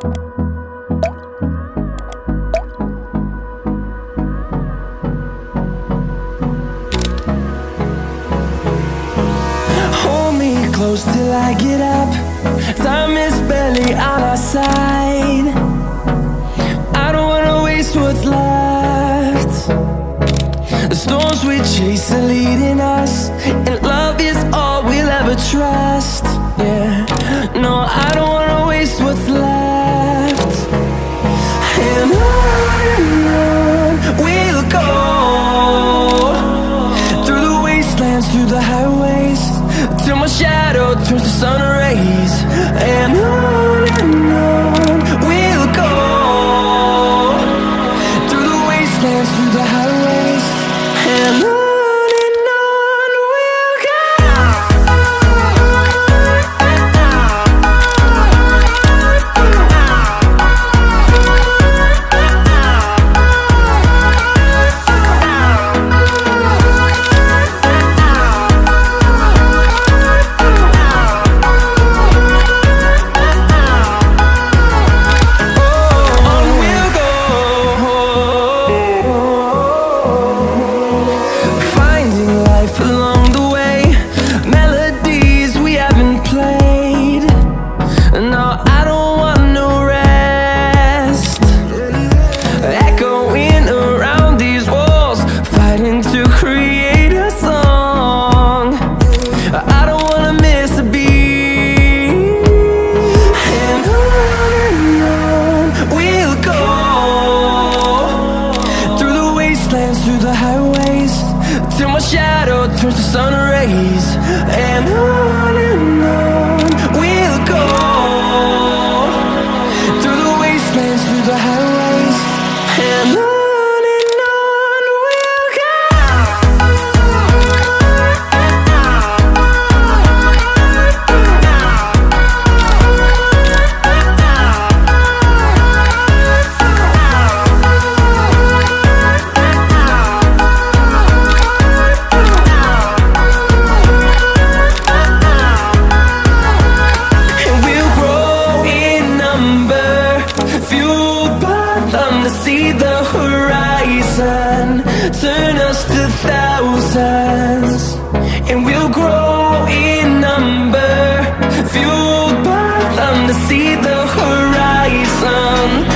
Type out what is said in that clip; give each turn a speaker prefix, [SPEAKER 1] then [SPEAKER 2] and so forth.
[SPEAKER 1] Hold me close till I get up. Time is barely on our side. I don't wanna waste what's left. The storms we chase are leading us, and love is all we'll ever trust. Yeah, no, I don't wanna waste what's left. And on we'll go, through the wastelands, through the highways, till my shadow turns to sun rays. And on we'll go, through the wastelands, through the highways, and on we'll go. Through the highways, till my shadow turns to sun rays. And on we'll go, through the wastelands, through the highways, and on we'll go. See the horizon turn us to thousands.